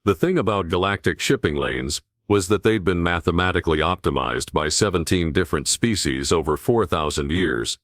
The thing about galactic shipping lanes was that they'd been mathematically optimized by 17 different species over 4,000 years,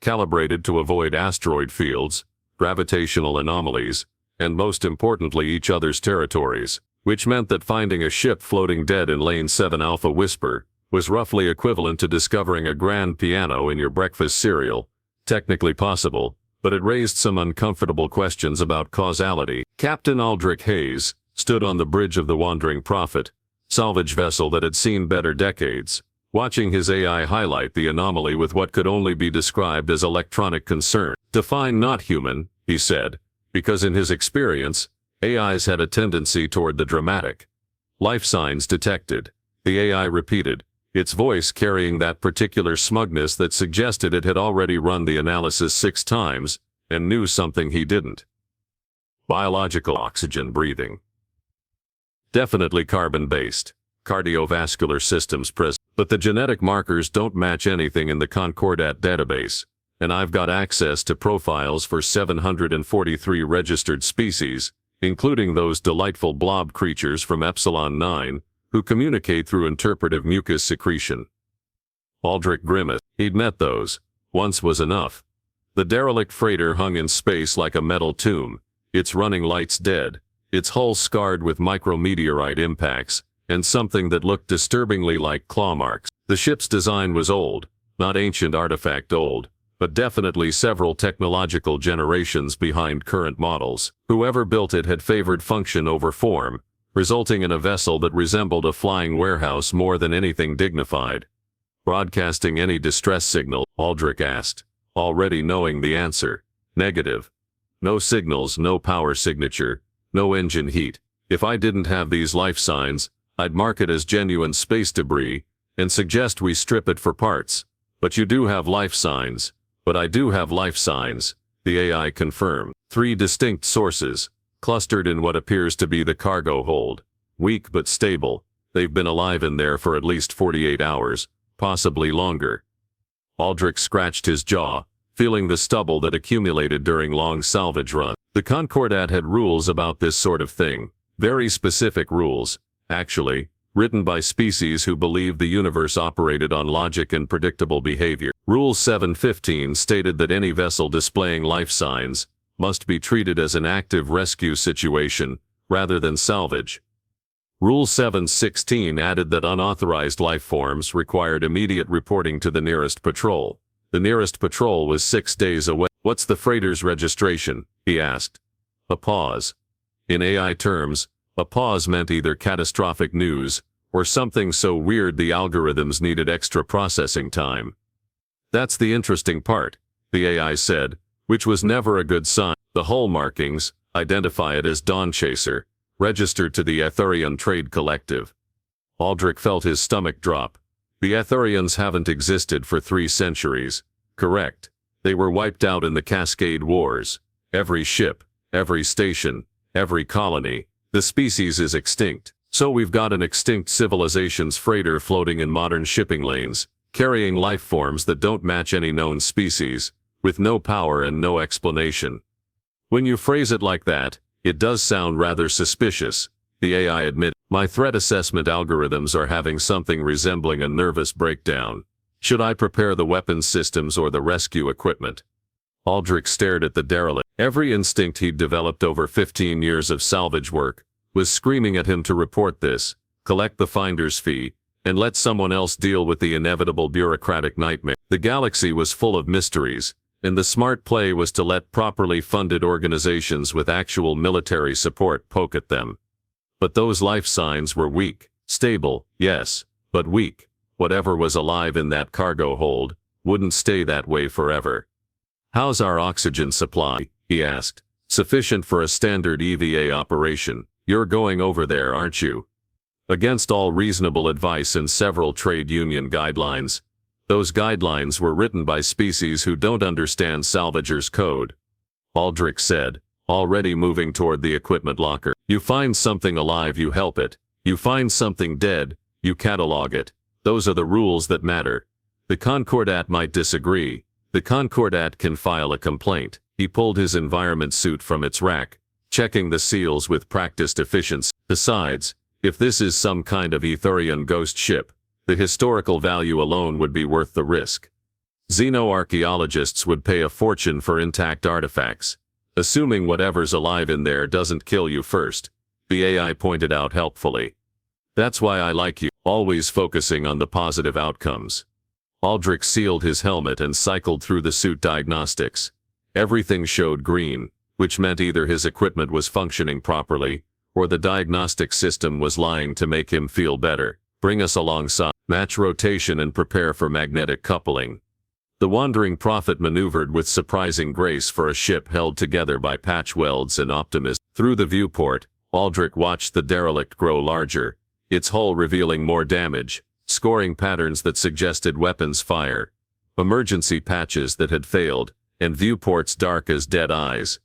calibrated to avoid asteroid fields, gravitational anomalies, and most importantly each other's territories, which meant that finding a ship floating dead in Lane 7 Alpha Whisper was roughly equivalent to discovering a grand piano in your breakfast cereal. Technically possible, but it raised some uncomfortable questions about causality. Captain Aldric Hayes stood on the bridge of the Wandering Prophet, salvage vessel that had seen better decades, watching his AI highlight the anomaly with what could only be described as electronic concern. Define not human, he said, because in his experience, AIs had a tendency toward the dramatic. Life signs detected, the AI repeated, its voice carrying that particular smugness that suggested it had already run the analysis 6 times and knew something he didn't. Biological oxygen breathing. Definitely carbon-based. Cardiovascular systems present. But the genetic markers don't match anything in the Concordat database, and I've got access to profiles for 743 registered species, including those delightful blob creatures from Epsilon 9, who communicate through interpretive mucus secretion. Aldrich grimaced. He'd met those. Once was enough. The derelict freighter hung in space like a metal tomb, its running lights dead, its hull scarred with micrometeorite impacts, and something that looked disturbingly like claw marks. The ship's design was old, not ancient artifact old, but definitely several technological generations behind current models. Whoever built it had favored function over form, resulting in a vessel that resembled a flying warehouse more than anything dignified. Broadcasting any distress signal? Aldrich asked, already knowing the answer. Negative. No signals, no power signature, no engine heat. If I didn't have these life signs, I'd mark it as genuine space debris and suggest we strip it for parts. But you do have life signs. But I do have life signs, the AI confirmed. 3 distinct sources, clustered in what appears to be the cargo hold. Weak but stable. They've been alive in there for at least 48 hours, possibly longer. Aldrich scratched his jaw, feeling the stubble that accumulated during long salvage runs. The Concordat had rules about this sort of thing. Very specific rules, actually, written by species who believed the universe operated on logic and predictable behavior. Rule 715 stated that any vessel displaying life signs must be treated as an active rescue situation, rather than salvage. Rule 716 added that unauthorized life forms required immediate reporting to the nearest patrol. The nearest patrol was 6 days away. What's the freighter's registration? He asked. A pause. In AI terms, a pause meant either catastrophic news, or something so weird the algorithms needed extra processing time. That's the interesting part, the AI said, which was never a good sign. The hull markings identify it as Dawnchaser, registered to the Aetherion Trade Collective. Aldrich felt his stomach drop. The Aetherions haven't existed for 3 centuries. Correct. They were wiped out in the Cascade Wars. Every ship, every station, every colony. The species is extinct. So we've got an extinct civilization's freighter floating in modern shipping lanes, carrying life forms that don't match any known species, with no power and no explanation. When you phrase it like that, it does sound rather suspicious, the AI admitted. My threat assessment algorithms are having something resembling a nervous breakdown. Should I prepare the weapons systems or the rescue equipment? Aldrich stared at the derelict. Every instinct he'd developed over 15 years of salvage work was screaming at him to report this, collect the finder's fee, and let someone else deal with the inevitable bureaucratic nightmare. The galaxy was full of mysteries, and the smart play was to let properly funded organizations with actual military support poke at them. But those life signs were weak. Stable, yes, but weak. Whatever was alive in that cargo hold wouldn't stay that way forever. How's our oxygen supply? He asked. Sufficient for a standard EVA operation. You're going over there, aren't you? Against all reasonable advice and several trade union guidelines. Those guidelines were written by species who don't understand salvagers' code. Aldrich said, already moving toward the equipment locker. You find something alive, you help it. You find something dead, you catalog it. Those are the rules that matter. The Concordat might disagree. The Concordat can file a complaint. He pulled his environment suit from its rack, checking the seals with practiced efficiency. Besides, if this is some kind of Aetherion ghost ship, the historical value alone would be worth the risk. Xenoarchaeologists would pay a fortune for intact artifacts, assuming whatever's alive in there doesn't kill you first, the AI pointed out helpfully. That's why I like you, always focusing on the positive outcomes. Aldric sealed his helmet and cycled through the suit diagnostics. Everything showed green, which meant either his equipment was functioning properly, or the diagnostic system was lying to make him feel better. Bring us alongside. Match rotation and prepare for magnetic coupling. The wandering prophet maneuvered with surprising grace for a ship held together by patch welds and optimism. Through the viewport, Aldric watched the derelict grow larger, its hull revealing more damage, scoring patterns that suggested weapons fire, emergency patches that had failed, and viewports dark as dead eyes.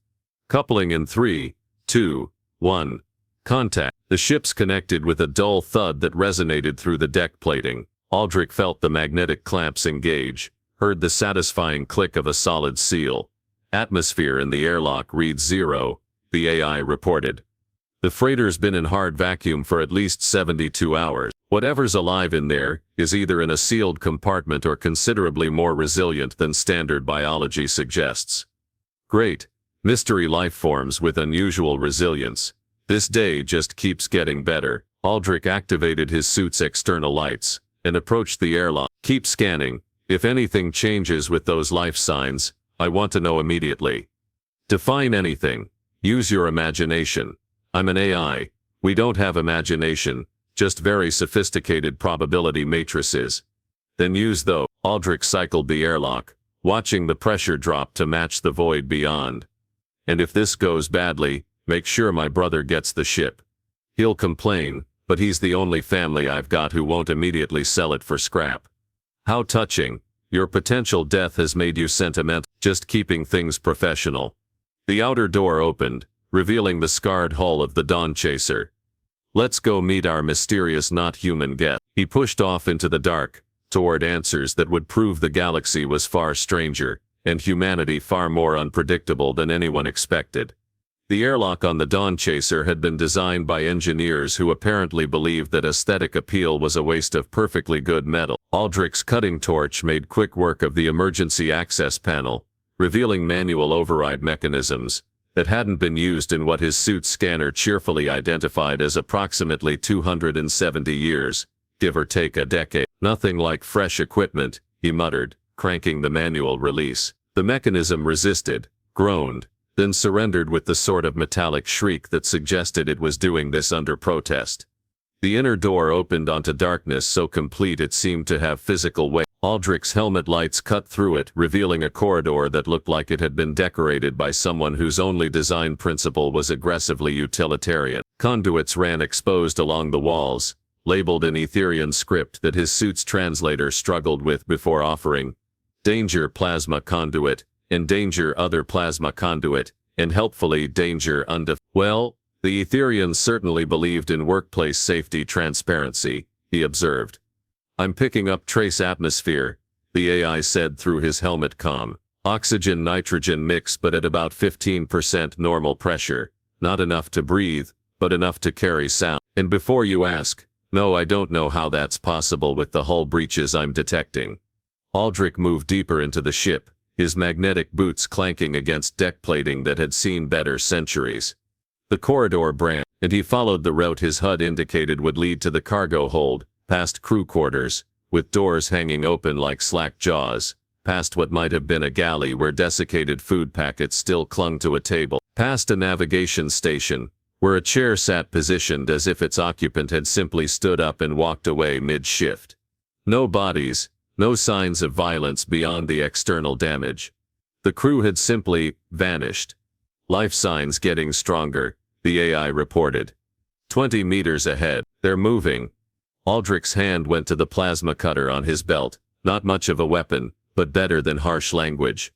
Coupling in 3, 2, 1. Contact. The ships connected with a dull thud that resonated through the deck plating. Aldric felt the magnetic clamps engage, heard the satisfying click of a solid seal. Atmosphere in the airlock reads 0, the AI reported. The freighter's been in hard vacuum for at least 72 hours. Whatever's alive in there is either in a sealed compartment or considerably more resilient than standard biology suggests. Great. Mystery life forms with unusual resilience. This day just keeps getting better. Aldric activated his suit's external lights and approached the airlock. Keep scanning. If anything changes with those life signs, I want to know immediately. Define anything. Use your imagination. I'm an AI. We don't have imagination, just very sophisticated probability matrices. Then use those. Aldric cycled the airlock, watching the pressure drop to match the void beyond. And if this goes badly, make sure my brother gets the ship. He'll complain, but he's the only family I've got who won't immediately sell it for scrap. How touching. Your potential death has made you sentimental. Just keeping things professional. The outer door opened, revealing the scarred hull of the Dawnchaser. Let's go meet our mysterious not-human guest. He pushed off into the dark, toward answers that would prove the galaxy was far stranger, and humanity far more unpredictable than anyone expected. The airlock on the Dawnchaser had been designed by engineers who apparently believed that aesthetic appeal was a waste of perfectly good metal. Aldric's cutting torch made quick work of the emergency access panel, revealing manual override mechanisms that hadn't been used in what his suit's scanner cheerfully identified as approximately 270 years, give or take a decade. Nothing like fresh equipment, he muttered, cranking the manual release. The mechanism resisted, groaned, then surrendered with the sort of metallic shriek that suggested it was doing this under protest. The inner door opened onto darkness so complete it seemed to have physical weight. Aldric's helmet lights cut through it, revealing a corridor that looked like it had been decorated by someone whose only design principle was aggressively utilitarian. Conduits ran exposed along the walls, labeled in Aetherion script that his suit's translator struggled with before offering. Danger plasma conduit, and danger other plasma conduit, and helpfully danger Well, the Aetherians certainly believed in workplace safety transparency, he observed. I'm picking up trace atmosphere, the AI said through his helmet comm. Oxygen-nitrogen mix but at about 15% normal pressure, not enough to breathe, but enough to carry sound. And before you ask, no, I don't know how that's possible with the hull breaches I'm detecting. Aldric moved deeper into the ship, his magnetic boots clanking against deck plating that had seen better centuries. The corridor branched, and he followed the route his HUD indicated would lead to the cargo hold, past crew quarters, with doors hanging open like slack jaws, past what might have been a galley where desiccated food packets still clung to a table, past a navigation station, where a chair sat positioned as if its occupant had simply stood up and walked away mid-shift. No bodies, no signs of violence beyond the external damage. The crew had simply vanished. Life signs getting stronger, the AI reported. 20 meters ahead, they're moving. Aldric's hand went to the plasma cutter on his belt, not much of a weapon, but better than harsh language.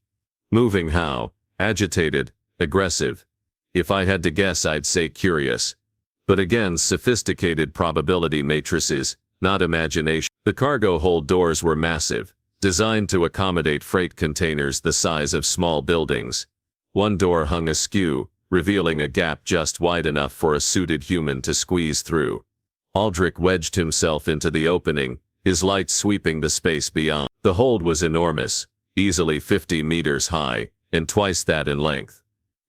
Moving how? Agitated, aggressive. If I had to guess I'd say curious. But again, sophisticated probability matrices, not imagination. The cargo hold doors were massive, designed to accommodate freight containers the size of small buildings. One door hung askew, revealing a gap just wide enough for a suited human to squeeze through. Aldric wedged himself into the opening, his light sweeping the space beyond. The hold was enormous, easily 50 meters high, and twice that in length.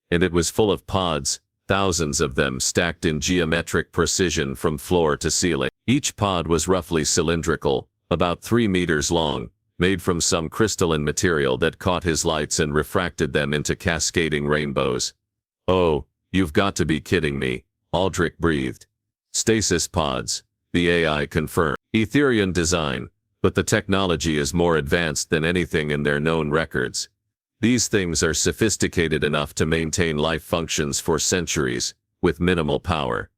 And it was full of pods, thousands of them stacked in geometric precision from floor to ceiling. Each pod was roughly cylindrical, about 3 meters long, made from some crystalline material that caught his lights and refracted them into cascading rainbows. "Oh, you've got to be kidding me," Aldric breathed. "Stasis pods," the AI confirmed. "Aetherion design, but the technology is more advanced than anything in their known records. These things are sophisticated enough to maintain life functions for centuries, with minimal power.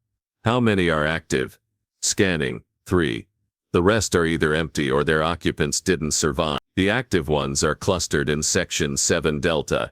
How many are active?" "Scanning, 3. The rest are either empty or their occupants didn't survive. The active ones are clustered in Section 7 Delta."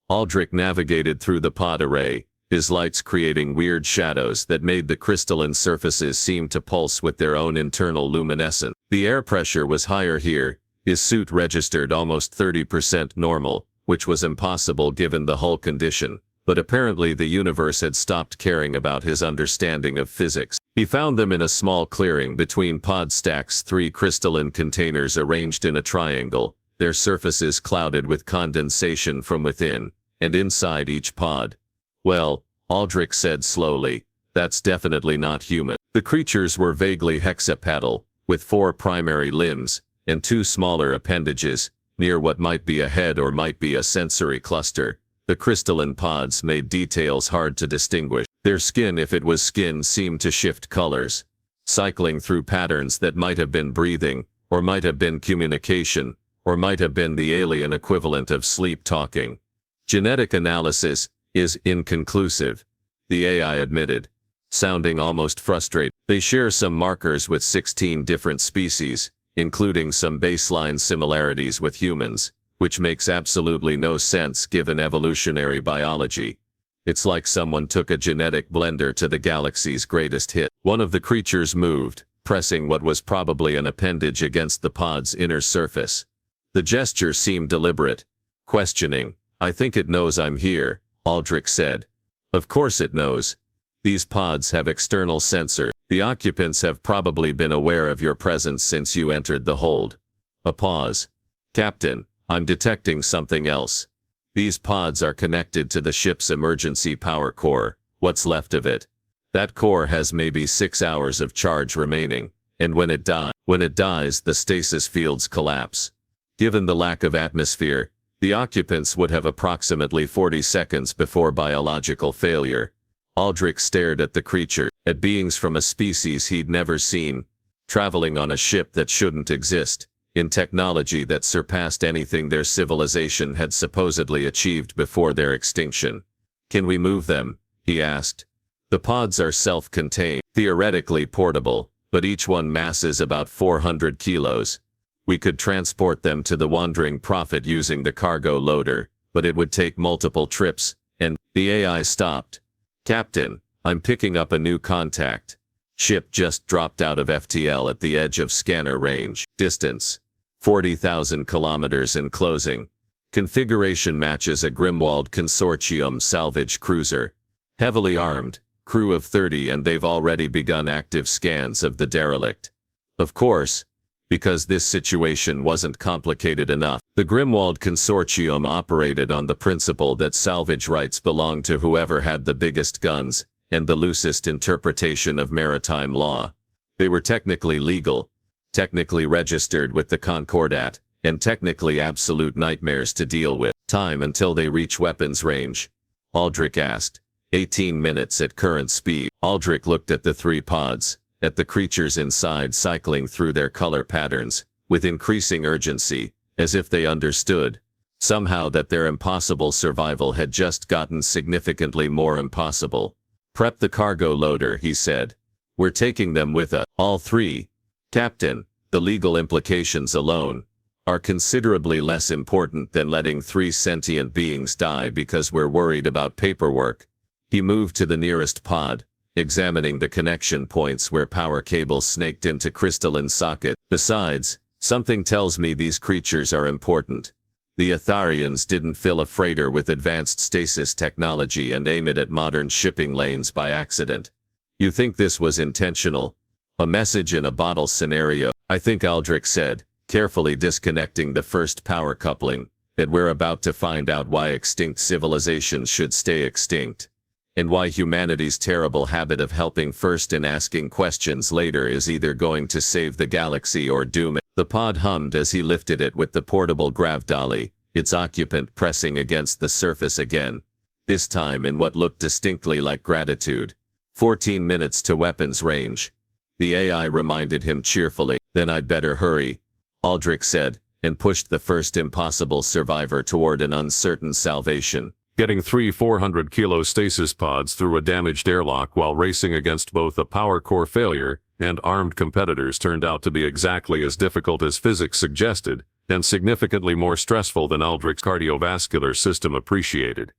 Aldric navigated through the pod array, his lights creating weird shadows that made the crystalline surfaces seem to pulse with their own internal luminescence. The air pressure was higher here, his suit registered almost 30% normal, which was impossible given the hull condition, but apparently the universe had stopped caring about his understanding of physics. He found them in a small clearing between pod stacks, 3 crystalline containers arranged in a triangle, their surfaces clouded with condensation from within, and inside each pod. "Well," Aldric said slowly, "that's definitely not human." The creatures were vaguely hexapedal, with 4 primary limbs, and 2 smaller appendages, near what might be a head or might be a sensory cluster. The crystalline pods made details hard to distinguish. Their skin, if it was skin, seemed to shift colors, cycling through patterns that might have been breathing, or might have been communication, or might have been the alien equivalent of sleep talking. "Genetic analysis is inconclusive," the AI admitted, sounding almost frustrated. "They share some markers with 16 different species, including some baseline similarities with humans, which makes absolutely no sense given evolutionary biology. It's like someone took a genetic blender to the galaxy's greatest hit." One of the creatures moved, pressing what was probably an appendage against the pod's inner surface. The gesture seemed deliberate, questioning. "I think it knows I'm here," Aldric said. "Of course it knows. These pods have external sensors. The occupants have probably been aware of your presence since you entered the hold." A pause. "Captain, I'm detecting something else. These pods are connected to the ship's emergency power core, what's left of it. That core has maybe 6 hours of charge remaining, and when it dies, the stasis fields collapse. Given the lack of atmosphere, the occupants would have approximately 40 seconds before biological failure." Aldric stared at the creature, at beings from a species he'd never seen, traveling on a ship that shouldn't exist, in technology that surpassed anything their civilization had supposedly achieved before their extinction. "Can we move them?" he asked. "The pods are self-contained, theoretically portable, but each one masses about 400 kilos. We could transport them to the Wandering Prophet using the cargo loader, but it would take multiple trips, and..." The AI stopped. "Captain, I'm picking up a new contact. Ship just dropped out of FTL at the edge of scanner range. Distance: 40,000 kilometers in closing. Configuration matches a Grimwald Consortium salvage cruiser. Heavily armed, crew of 30, and they've already begun active scans of the derelict." Of course, because this situation wasn't complicated enough. The Grimwald Consortium operated on the principle that salvage rights belonged to whoever had the biggest guns, and the loosest interpretation of maritime law. They were technically legal, technically registered with the Concordat, and technically absolute nightmares to deal with. "Time until they reach weapons range?" Aldric asked. 18 minutes at current speed." Aldric looked at the 3 pods, at the creatures inside cycling through their color patterns, with increasing urgency, as if they understood, somehow, that their impossible survival had just gotten significantly more impossible. "Prep the cargo loader," he said. "We're taking them with us." "All 3? Captain, the legal implications alone are considerably less important than letting 3 sentient beings die because we're worried about paperwork." He moved to the nearest pod, examining the connection points where power cables snaked into crystalline socket. "Besides, something tells me these creatures are important. The Aetherions didn't fill a freighter with advanced stasis technology and aim it at modern shipping lanes by accident. You think this was intentional? A message in a bottle scenario, I think Aldric said, carefully disconnecting the first power coupling, that we're about to find out why extinct civilizations should stay extinct. And why humanity's terrible habit of helping first and asking questions later is either going to save the galaxy or doom it. The pod hummed as he lifted it with the portable grav dolly, its occupant pressing against the surface again. This time in what looked distinctly like gratitude. 14 minutes to weapons range. The AI reminded him cheerfully. Then I'd better hurry, Aldric said, and pushed the first impossible survivor toward an uncertain salvation. Getting 3 400-kilo stasis pods through a damaged airlock while racing against both a power core failure and armed competitors turned out to be exactly as difficult as physics suggested, and significantly more stressful than Aldric's cardiovascular system appreciated.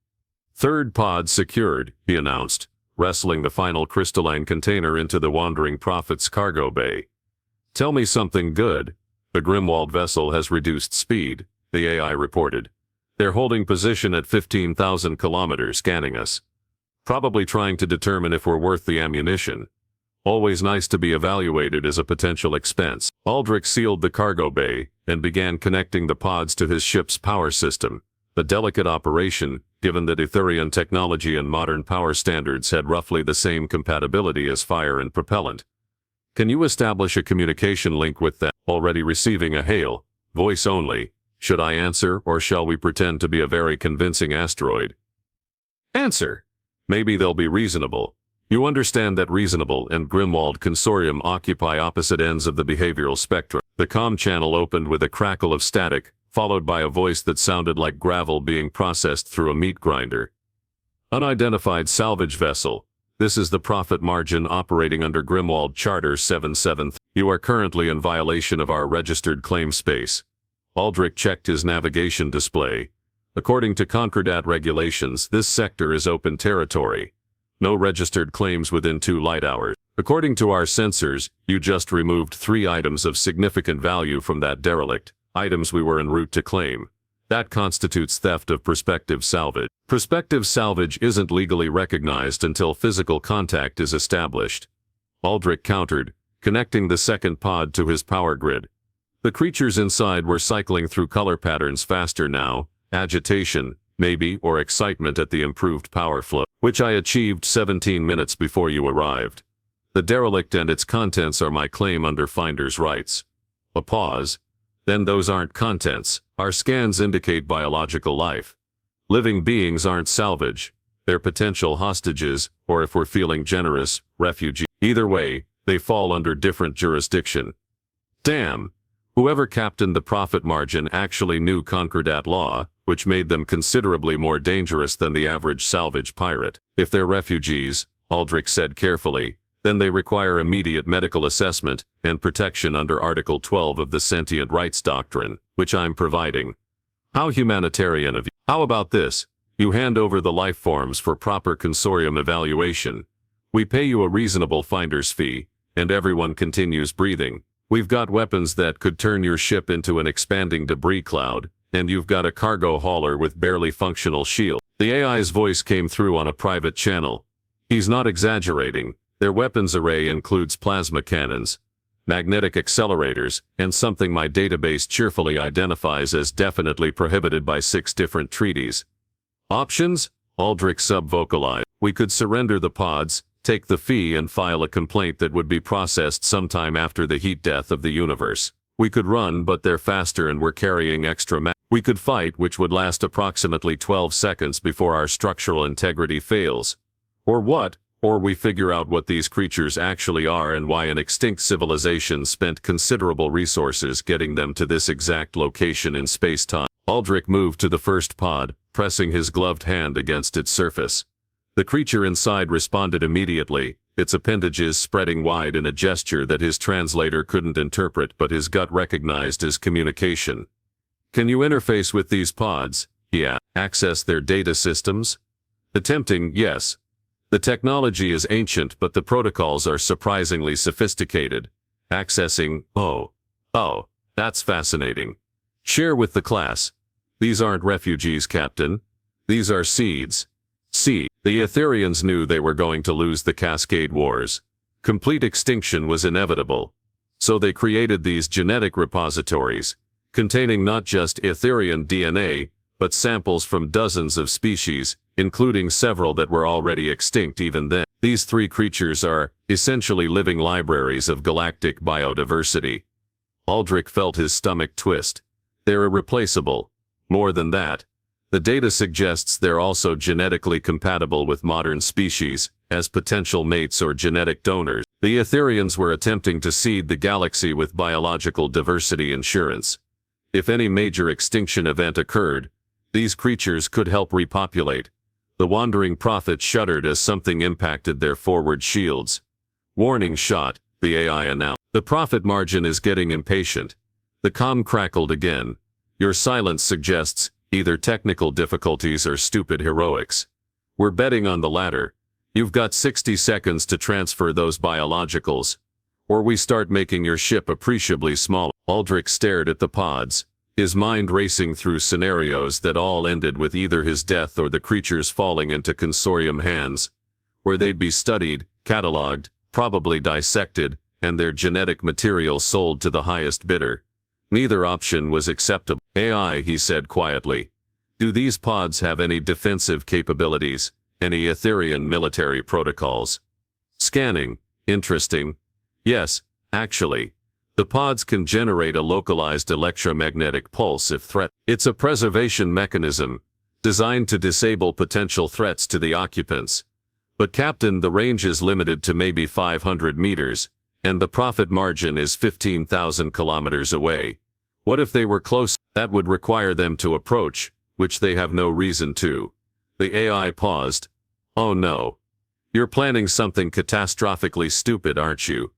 Third pod secured, he announced, wrestling the final crystalline container into the Wandering Prophet's cargo bay. Tell me something good. The Grimwald vessel has reduced speed, the AI reported. They're holding position at 15,000 kilometers, scanning us. Probably trying to determine if we're worth the ammunition. Always nice to be evaluated as a potential expense. Aldric sealed the cargo bay and began connecting the pods to his ship's power system. A delicate operation, given that Aetherion technology and modern power standards had roughly the same compatibility as fire and propellant. Can you establish a communication link with them? Already receiving a hail, voice only. Should I answer, or shall we pretend to be a very convincing asteroid? Answer. Maybe they'll be reasonable. You understand that reasonable and Grimwald Consortium occupy opposite ends of the behavioral spectrum. The comm channel opened with a crackle of static, followed by a voice that sounded like gravel being processed through a meat grinder. Unidentified salvage vessel. This is the profit margin operating under Grimwald Charter 77. You are currently in violation of our registered claim space. Aldric checked his navigation display. According to Concordat regulations, this sector is open territory. No registered claims within 2 light hours. According to our sensors, you just removed 3 items of significant value from that derelict, items we were en route to claim. That constitutes theft of prospective salvage. Prospective salvage isn't legally recognized until physical contact is established. Aldric countered, connecting the second pod to his power grid. The creatures inside were cycling through color patterns faster now, agitation, maybe, or excitement at the improved power flow, which I achieved 17 minutes before you arrived. The derelict and its contents are my claim under finder's rights. A pause. Then those aren't contents. Our scans indicate biological life. Living beings aren't salvage. They're potential hostages, or if we're feeling generous, refugees. Either way, they fall under different jurisdiction. Damn! Whoever captained the profit margin actually knew Concordat law, which made them considerably more dangerous than the average salvage pirate. If they're refugees, Aldric said carefully, then they require immediate medical assessment and protection under Article 12 of the Sentient Rights Doctrine, which I'm providing. How humanitarian of you. How about this? You hand over the life forms for proper consortium evaluation. We pay you a reasonable finder's fee, and everyone continues breathing. We've got weapons that could turn your ship into an expanding debris cloud, and you've got a cargo hauler with barely functional shield. The AI's voice came through on a private channel. He's not exaggerating. Their weapons array includes plasma cannons, magnetic accelerators, and something my database cheerfully identifies as definitely prohibited by 6 different treaties. Options? Aldric sub-vocalized. We could surrender the pods, take the fee and file a complaint that would be processed sometime after the heat death of the universe. We could run, but they're faster and we're carrying extra We could fight, which would last approximately 12 seconds before our structural integrity fails. Or what? Or we figure out what these creatures actually are and why an extinct civilization spent considerable resources getting them to this exact location in space-time. Aldric moved to the first pod, pressing his gloved hand against its surface. The creature inside responded immediately, its appendages spreading wide in a gesture that his translator couldn't interpret but his gut recognized as communication. Can you interface with these pods? He asked. Access their data systems? Attempting, yes. The technology is ancient but the protocols are surprisingly sophisticated. Accessing, oh, that's fascinating. Share with the class. These aren't refugees, Captain. These are seeds. See, the Aetherions knew they were going to lose the Cascade Wars. Complete extinction was inevitable. So they created these genetic repositories, containing not just Aetherion DNA, but samples from dozens of species, including several that were already extinct even then. These three creatures are, essentially living libraries of galactic biodiversity. Aldric felt his stomach twist. They're irreplaceable. More than that, the data suggests they're also genetically compatible with modern species, as potential mates or genetic donors. The Aetherions were attempting to seed the galaxy with biological diversity insurance. If any major extinction event occurred, these creatures could help repopulate. The Wandering Prophet shuddered as something impacted their forward shields. Warning shot, the AI announced. The profit margin is getting impatient. The comm crackled again. Your silence suggests either technical difficulties or stupid heroics. We're betting on the latter. You've got 60 seconds to transfer those biologicals, or we start making your ship appreciably smaller. Aldric stared at the pods, his mind racing through scenarios that all ended with either his death or the creatures falling into consortium hands, where they'd be studied, catalogued, probably dissected, and their genetic material sold to the highest bidder. Neither option was acceptable. AI, he said quietly. Do these pods have any defensive capabilities? Any Aetherion military protocols? Scanning. Interesting. Yes, actually. The pods can generate a localized electromagnetic pulse if threat. It's a preservation mechanism, designed to disable potential threats to the occupants. But Captain, the range is limited to maybe 500 meters, and the profit margin is 15,000 kilometers away. What if they were close? That would require them to approach, which they have no reason to. The AI paused. Oh no. You're planning something catastrophically stupid, aren't you?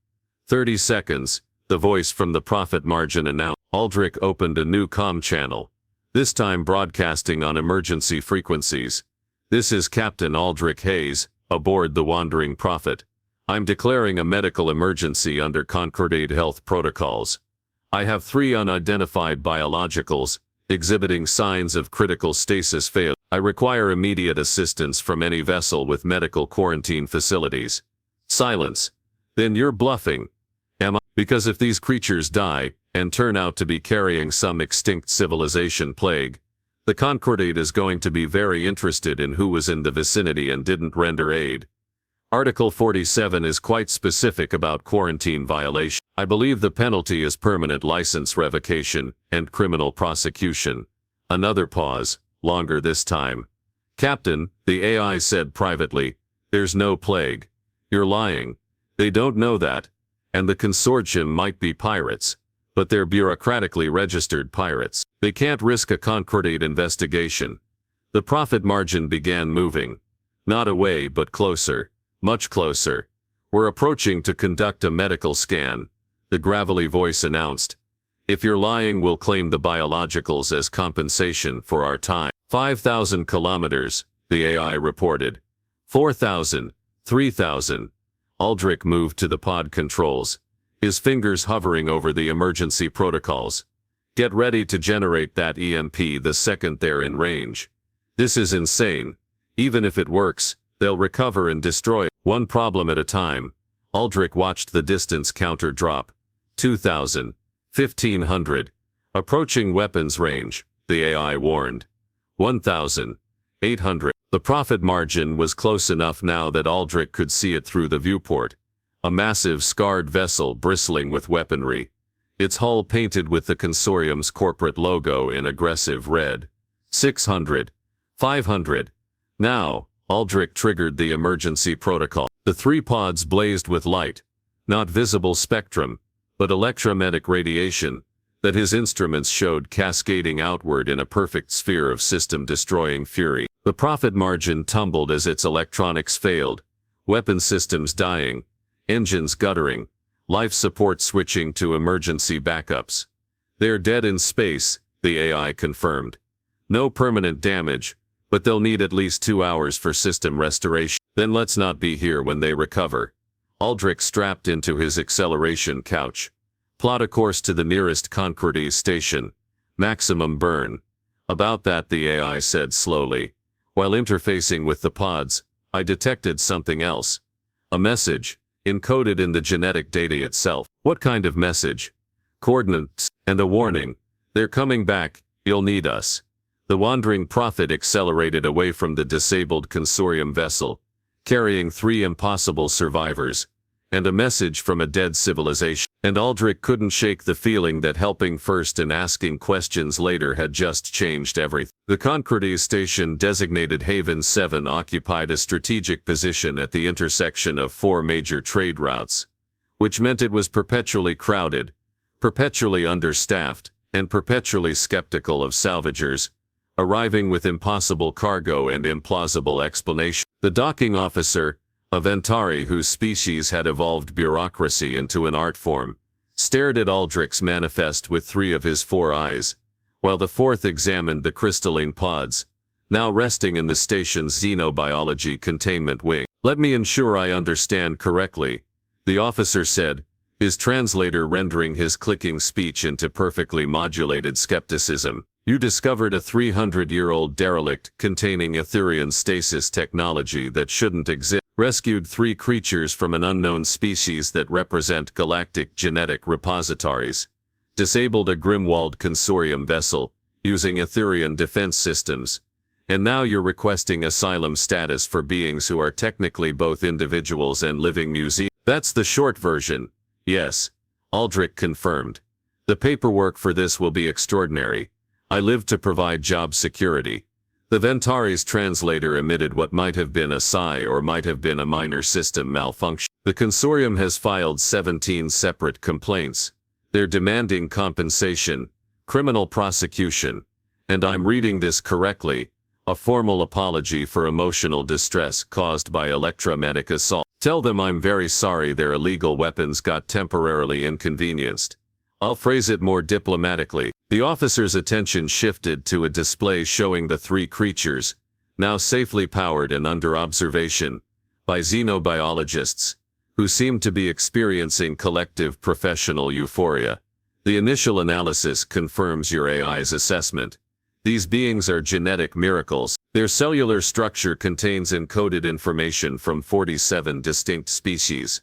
30 seconds, the voice from the profit margin announced. Aldric opened a new comm channel, this time broadcasting on emergency frequencies. This is Captain Aldric Hayes, aboard the Wandering Prophet. I'm declaring a medical emergency under Concordate health protocols. I have 3 unidentified biologicals, exhibiting signs of critical stasis failure. I require immediate assistance from any vessel with medical quarantine facilities. Silence. Then you're bluffing. Am I? Because if these creatures die, and turn out to be carrying some extinct civilization plague, the Concordate is going to be very interested in who was in the vicinity and didn't render aid. Article 47 is quite specific about quarantine violation. I believe the penalty is permanent license revocation and criminal prosecution. Another pause, longer this time. Captain, the AI said privately, there's no plague. You're lying. They don't know that. And the consortium might be pirates, but they're bureaucratically registered pirates. They can't risk a Concordate investigation. The profit margin began moving. Not away but closer. Much closer. We're approaching to conduct a medical scan, the gravelly voice announced. If you're lying, we'll claim the biologicals as compensation for our time. 5,000 kilometers, the AI reported. 4,000, 3,000. Aldric moved to the pod controls, his fingers hovering over the emergency protocols. Get ready to generate that EMP the second they're in range. This is insane. Even if it works, they'll recover and destroy. One problem at a time. Aldric watched the distance counter drop. 2,000. 1,500. Approaching weapons range, the AI warned. 1,000. 800. The profit margin was close enough now that Aldric could see it through the viewport. A massive scarred vessel bristling with weaponry. Its hull painted with the consortium's corporate logo in aggressive red. 600. 500. Now, Aldric triggered the emergency protocol. The 3 pods blazed with light, not visible spectrum, but electromagnetic radiation, that his instruments showed cascading outward in a perfect sphere of system-destroying fury. The profit margin tumbled as its electronics failed, weapon systems dying, engines guttering, life support switching to emergency backups. They're dead in space, the AI confirmed. No permanent damage, but they'll need at least 2 hours for system restoration. Then let's not be here when they recover. Aldric strapped into his acceleration couch. Plot a course to the nearest Concordate station. Maximum burn. About that, the AI said slowly. While interfacing with the pods, I detected something else. A message, encoded in the genetic data itself. What kind of message? Coordinates, and a warning. They're coming back, you'll need us. The wandering prophet accelerated away from the disabled consortium vessel, carrying 3 impossible survivors, and a message from a dead civilization. And Aldric couldn't shake the feeling that helping first and asking questions later had just changed everything. The Concordia station designated Haven 7 occupied a strategic position at the intersection of 4 major trade routes, which meant it was perpetually crowded, perpetually understaffed, and perpetually skeptical of salvagers, arriving with impossible cargo and implausible explanation. The docking officer, a Ventari whose species had evolved bureaucracy into an art form, stared at Aldric's manifest with 3 of his 4 eyes, while the 4th examined the crystalline pods, now resting in the station's xenobiology containment wing. Let me ensure I understand correctly, the officer said, his translator rendering his clicking speech into perfectly modulated skepticism. You discovered a 300-year-old derelict containing Aetherion stasis technology that shouldn't exist. Rescued 3 creatures from an unknown species that represent galactic genetic repositories. Disabled a Grimwald consortium vessel, using Aetherion defense systems. And now you're requesting asylum status for beings who are technically both individuals and living museums. That's the short version. Yes. Aldric confirmed. The paperwork for this will be extraordinary. I live to provide job security. The Ventari's translator emitted what might have been a sigh or might have been a minor system malfunction. The consortium has filed 17 separate complaints. They're demanding compensation, criminal prosecution, and I'm reading this correctly, a formal apology for emotional distress caused by electromagnetic assault. Tell them I'm very sorry their illegal weapons got temporarily inconvenienced. I'll phrase it more diplomatically. The officer's attention shifted to a display showing the 3 creatures, now safely powered and under observation, by xenobiologists, who seemed to be experiencing collective professional euphoria. The initial analysis confirms your AI's assessment. These beings are genetic miracles. Their cellular structure contains encoded information from 47 distinct species,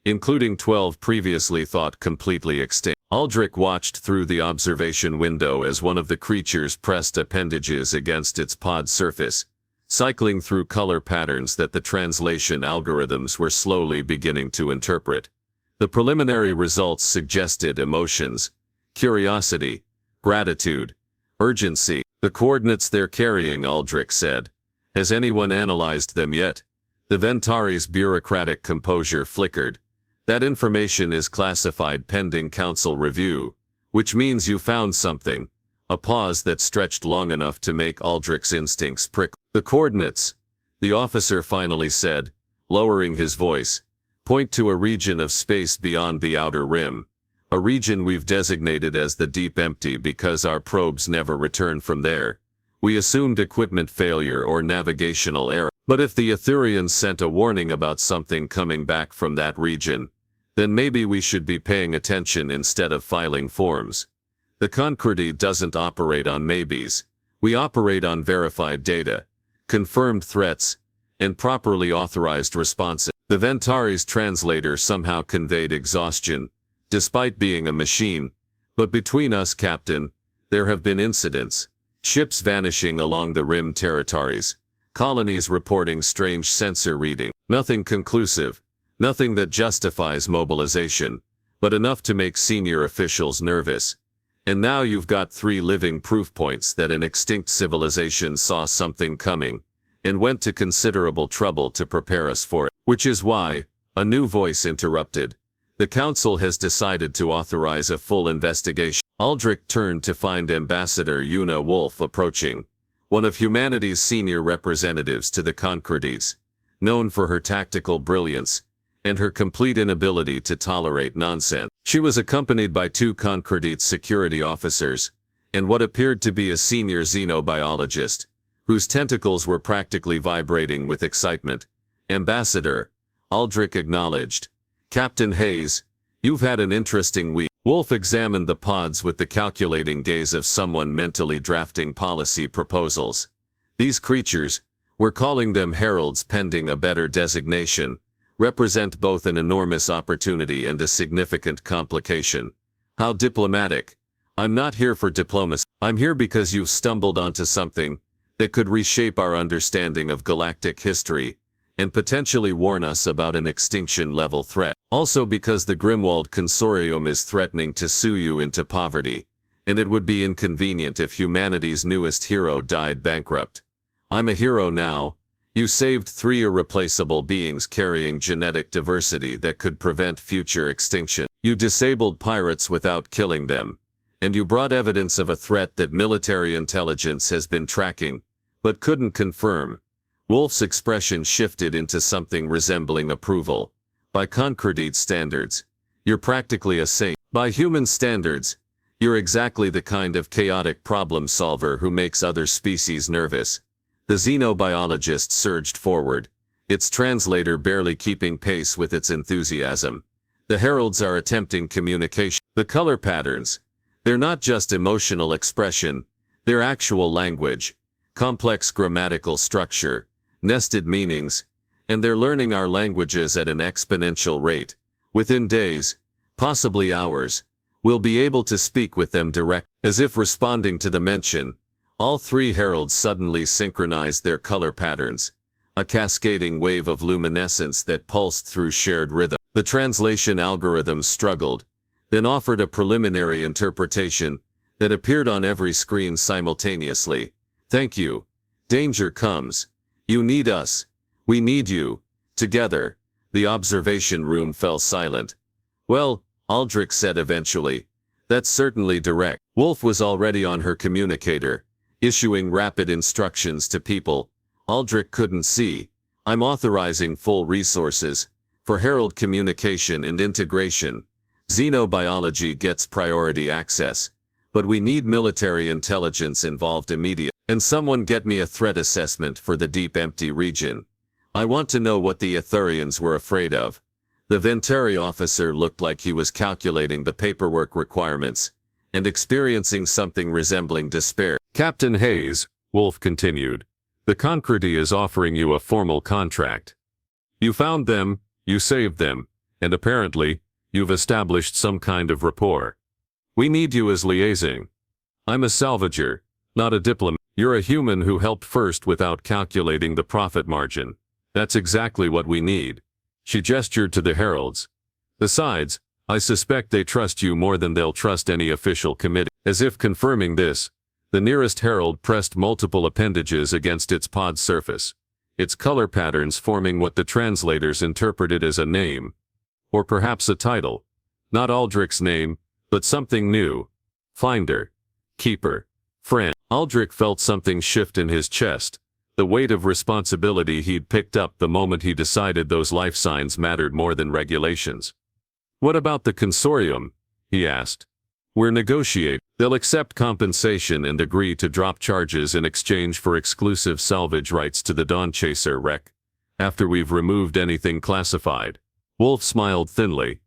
including 12 previously thought completely extinct. Aldric watched through the observation window as one of the creatures pressed appendages against its pod surface, cycling through color patterns that the translation algorithms were slowly beginning to interpret. The preliminary results suggested emotions, curiosity, gratitude, urgency. The coordinates they're carrying, Aldric said. Has anyone analyzed them yet? The Ventari's bureaucratic composure flickered. That information is classified pending council review, which means you found something. A pause that stretched long enough to make Aldric's instincts prickle. The coordinates, the officer finally said, lowering his voice, point to a region of space beyond the outer rim. A region we've designated as the deep empty because our probes never return from there. We assumed equipment failure or navigational error. But if the Aetherians sent a warning about something coming back from that region, then maybe we should be paying attention instead of filing forms. The Concordia doesn't operate on maybes. We operate on verified data, confirmed threats, and properly authorized responses. The Ventari's translator somehow conveyed exhaustion, despite being a machine. But between us, Captain, there have been incidents. Ships vanishing along the rim territories. Colonies reporting strange sensor reading. Nothing conclusive. Nothing that justifies mobilization, but enough to make senior officials nervous. And now you've got 3 living proof points that an extinct civilization saw something coming, and went to considerable trouble to prepare us for it. Which is why, a new voice interrupted. The council has decided to authorize a full investigation. Aldric turned to find Ambassador Una Wolf approaching, one of humanity's senior representatives to the Concordies, known for her tactical brilliance, and her complete inability to tolerate nonsense. She was accompanied by 2 Concordite security officers, and what appeared to be a senior xenobiologist, whose tentacles were practically vibrating with excitement. Ambassador, Aldric acknowledged. Captain Hayes, you've had an interesting week. Wolf examined the pods with the calculating gaze of someone mentally drafting policy proposals. These creatures, we're calling them heralds pending a better designation, represent both an enormous opportunity and a significant complication. How diplomatic. I'm not here for diplomacy. I'm here because you've stumbled onto something that could reshape our understanding of galactic history and potentially warn us about an extinction-level threat. Also because the Grimwald Consortium is threatening to sue you into poverty, and it would be inconvenient if humanity's newest hero died bankrupt. I'm a hero now. You saved 3 irreplaceable beings carrying genetic diversity that could prevent future extinction. You disabled pirates without killing them. And you brought evidence of a threat that military intelligence has been tracking, but couldn't confirm. Wolf's expression shifted into something resembling approval. By Concordite standards, you're practically a saint. By human standards, you're exactly the kind of chaotic problem solver who makes other species nervous. The xenobiologist surged forward, its translator barely keeping pace with its enthusiasm. The heralds are attempting communication. The color patterns, they're not just emotional expression, they're actual language, complex grammatical structure, nested meanings, and they're learning our languages at an exponential rate. Within days, possibly hours, we'll be able to speak with them direct. As if responding to the mention, all 3 heralds suddenly synchronized their color patterns, a cascading wave of luminescence that pulsed through shared rhythm. The translation algorithm struggled, then offered a preliminary interpretation that appeared on every screen simultaneously. Thank you. Danger comes. You need us. We need you. Together. The observation room fell silent. Well, Aldric said eventually. That's certainly direct. Wolf was already on her communicator, issuing rapid instructions to people Aldric couldn't see. I'm authorizing full resources for herald communication and integration. Xenobiology gets priority access. But we need military intelligence involved immediately. And someone get me a threat assessment for the deep empty region. I want to know what the Aetherions were afraid of. The Ventari officer looked like he was calculating the paperwork requirements and experiencing something resembling despair. Captain Hayes, Wolf continued, the Concordia is offering you a formal contract. You found them, you saved them, and apparently, you've established some kind of rapport. We need you as liaison. I'm a salvager, not a diplomat. You're a human who helped first without calculating the profit margin. That's exactly what we need. She gestured to the heralds. Besides, I suspect they trust you more than they'll trust any official committee. As if confirming this, the nearest herald pressed multiple appendages against its pod surface, its color patterns forming what the translators interpreted as a name. Or perhaps a title. Not Aldric's name, but something new. Finder. Keeper. Friend. Aldric felt something shift in his chest, the weight of responsibility he'd picked up the moment he decided those life signs mattered more than regulations. What about the consortium? He asked. We're negotiating. They'll accept compensation and agree to drop charges in exchange for exclusive salvage rights to the Dawnchaser wreck, after we've removed anything classified. Wolf smiled thinly.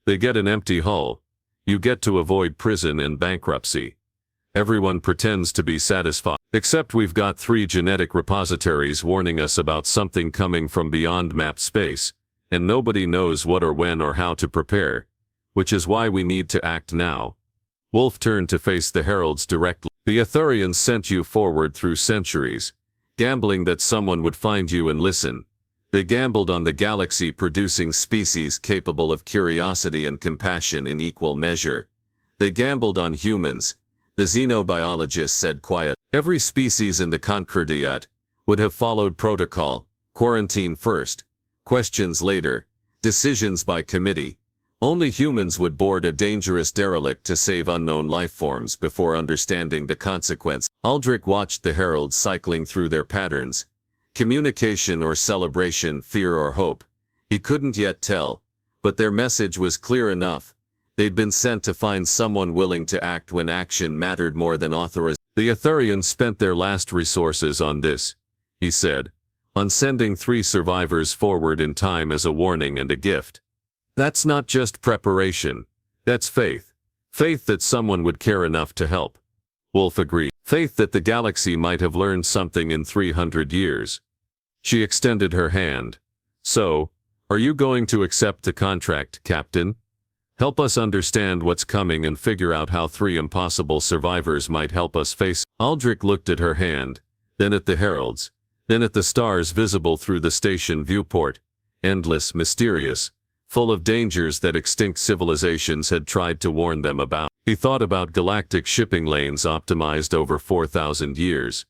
They get an empty hull. You get to avoid prison and bankruptcy. Everyone pretends to be satisfied. Except we've got 3 genetic repositories warning us about something coming from beyond mapped space, and nobody knows what or when or how to prepare, which is why we need to act now. Wolf turned to face the heralds directly. The Aetherions sent you forward through centuries, gambling that someone would find you and listen. They gambled on the galaxy producing species capable of curiosity and compassion in equal measure. They gambled on humans. The xenobiologist said quiet. Every species in the Concordiat would have followed protocol, quarantine first, questions later, decisions by committee. Only humans would board a dangerous derelict to save unknown life forms before understanding the consequence. Aldric watched the heralds cycling through their patterns. Communication or celebration, fear or hope. He couldn't yet tell, but their message was clear enough. They'd been sent to find someone willing to act when action mattered more than authorization. The Aetherians spent their last resources on this, he said, on sending 3 survivors forward in time as a warning and a gift. That's not just preparation. That's faith. Faith that someone would care enough to help. Wolf agreed. Faith that the galaxy might have learned something in 300 years. She extended her hand. So, are you going to accept the contract, Captain? Help us understand what's coming and figure out how 3 impossible survivors might help us face. Aldric looked at her hand, then at the heralds, then at the stars visible through the station viewport, endless, mysterious, full of dangers that extinct civilizations had tried to warn them about. He thought about galactic shipping lanes optimized over 4,000 years,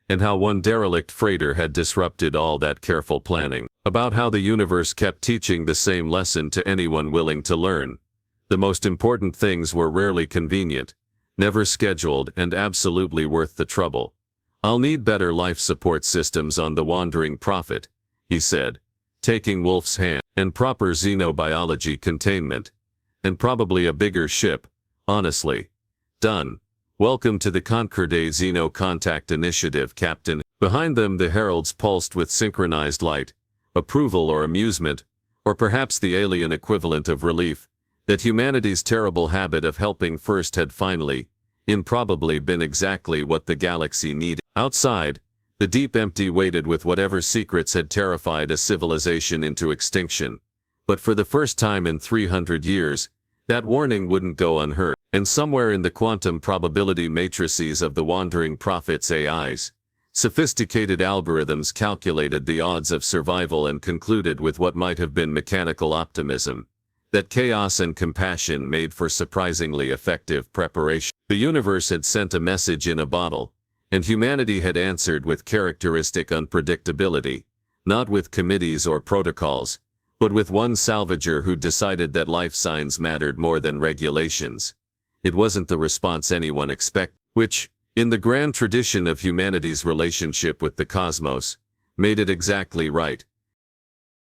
and how one derelict freighter had disrupted all that careful planning, about how the universe kept teaching the same lesson to anyone willing to learn. The most important things were rarely convenient, never scheduled, and absolutely worth the trouble. I'll need better life support systems on the Wandering Prophet, he said, taking Wolf's hand, and proper xenobiology containment, and probably a bigger ship, honestly. Done. Welcome to the Concorday Xeno Contact Initiative, Captain. Behind them the heralds pulsed with synchronized light, approval or amusement, or perhaps the alien equivalent of relief, that humanity's terrible habit of helping first had finally, improbably been exactly what the galaxy needed. Outside, the deep empty waited with whatever secrets had terrified a civilization into extinction. But for the first time in 300 years, that warning wouldn't go unheard. And somewhere in the quantum probability matrices of the Wandering Prophet's AIs, sophisticated algorithms calculated the odds of survival and concluded with what might have been mechanical optimism, that chaos and compassion made for surprisingly effective preparation. The universe had sent a message in a bottle, and humanity had answered with characteristic unpredictability, not with committees or protocols, but with one salvager who decided that life signs mattered more than regulations. It wasn't the response anyone expected, which, in the grand tradition of humanity's relationship with the cosmos, made it exactly right.